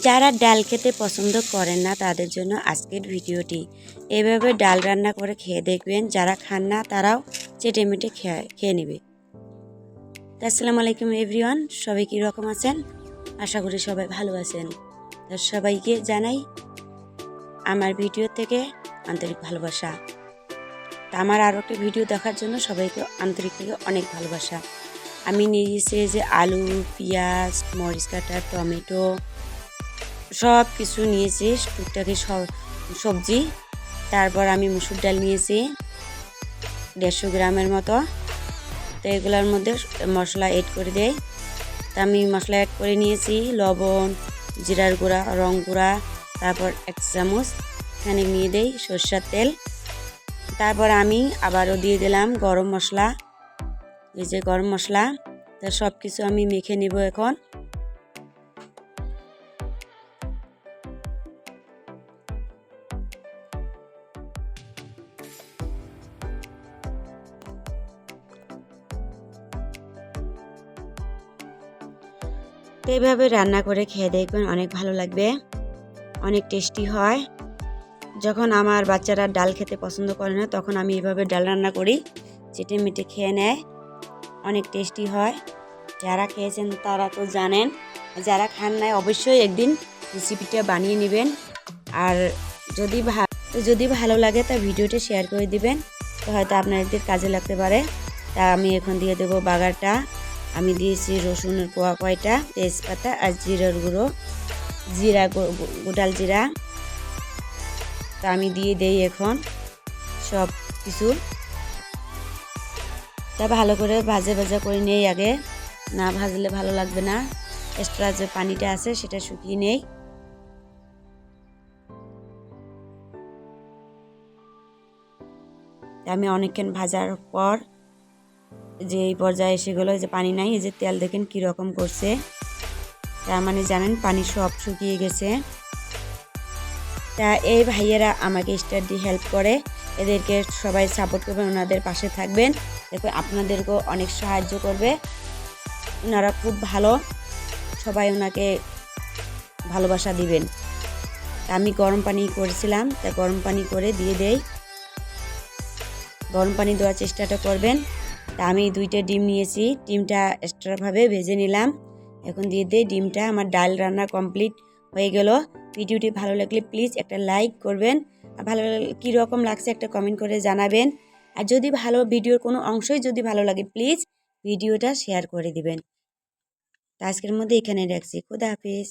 যারা ডাল খেতে পছন্দ করেন না তাদের জন্য আজকের ভিডিওটি। এভাবে ডাল রান্না করে খেয়ে দেখবেন, যারা খান না তারাও চেটেমেটে খেয়ে নেবে। আসসালামু আলাইকুম এভরিওয়ান, সবাই কীরকম আছেন? আশা করি সবাই ভালো আছেন। সবাইকে জানাই আমার ভিডিও থেকে আন্তরিক ভালোবাসা। আমার আরও একটা ভিডিও দেখার জন্য সবাইকে আন্তরিক থেকে অনেক ভালোবাসা। আমি নিয়েছি যে আলু, পেঁয়াজ, মরিচ কাটা, টমেটো সব কিছু নিয়েছি, টুকটাকি সবজি। তারপর আমি মুসুর ডাল নিয়েছি 150 গ্রামের মতো। তো এগুলোর মধ্যে মশলা এড করে দেই। তা আমি মশলা অ্যাড করে নিয়েছি লবণ, জিরার গুঁড়া, রং গুঁড়া, তারপর 1 চামচ এখানে নিয়ে দেই সরষের তেল। তারপর আমি আবারও দিয়ে দিলাম গরম মশলা, এই যে গরম মশলা। তা সব কিছু আমি মেখে নিব এখন। তো এইভাবে রান্না করে খেয়ে দেখবেন, অনেক ভালো লাগবে, অনেক টেস্টি হয়। যখন আমার বাচ্চারা ডাল খেতে পছন্দ করে না তখন আমি এইভাবে ডাল রান্না করি, চেটে মেটে খেয়ে নেয়, অনেক টেস্টি হয়। যারা খেয়েছেন তারা তো জানেন, যারা খান নাই অবশ্যই একদিন রেসিপিটা বানিয়ে নেবেন। আর যদি ভালো লাগে তা ভিডিওটা শেয়ার করে দিবেন, তো হয়তো আপনাদের কাজে লাগতে পারে। তা আমি এখন দিয়ে দেবো বাগারটা। আমি দিয়েছি রসুনের কোয়া কয়টা, তেজপাতা আর জিরার গুঁড়ো, গোটাল জিরা। তা আমি দিয়ে দেই এখন সব কিছু। তা ভালো করে ভাজা করে নেই আগে, না ভাজলে ভালো লাগবে না। এক্সট্রা যে পানিটা আছে সেটা শুকিয়ে নেই। আমি অনেকক্ষণ ভাজার পর যে এই পর্যায়ে এসে গেলো, যে পানি নাই, এই যে তেল দেখেন কীরকম করছে, তার মানে জানেন পানি সব শুকিয়ে গেছে। তা এই ভাইয়েরা আমাকে স্টাডি হেল্প করে, এদেরকে সবাই সাপোর্ট করবেন, ওনাদের পাশে থাকবেন, দেখবেন আপনাদেরকেও অনেক সাহায্য করবে। ওনারা খুব ভালো, সবাই ওনাকে ভালোবাসা দিবেন। তা আমি গরম পানি করেছিলাম, তা গরম পানি করে দিয়ে দেই। গরম পানি দেওয়ার চেষ্টাটা করবেন। তা আমি 2টা ডিম নিয়েছি, ডিমটা এক্সট্রাভাবে ভেজে নিলাম, এখন দিয়ে দেই ডিমটা। আমার ডাল রান্না কমপ্লিট হয়ে গেল। ভিডিওটি ভালো লাগলে প্লিজ একটা লাইক করবেন, আর ভালো লাগলে কীরকম লাগছে একটা কমেন্ট করে জানাবেন। আর যদি ভিডিওর কোনো অংশই যদি ভালো লাগে প্লিজ ভিডিওটা শেয়ার করে দিবেন। তা আজকের মধ্যে এখানে রাখছি। খোদা হাফেজ।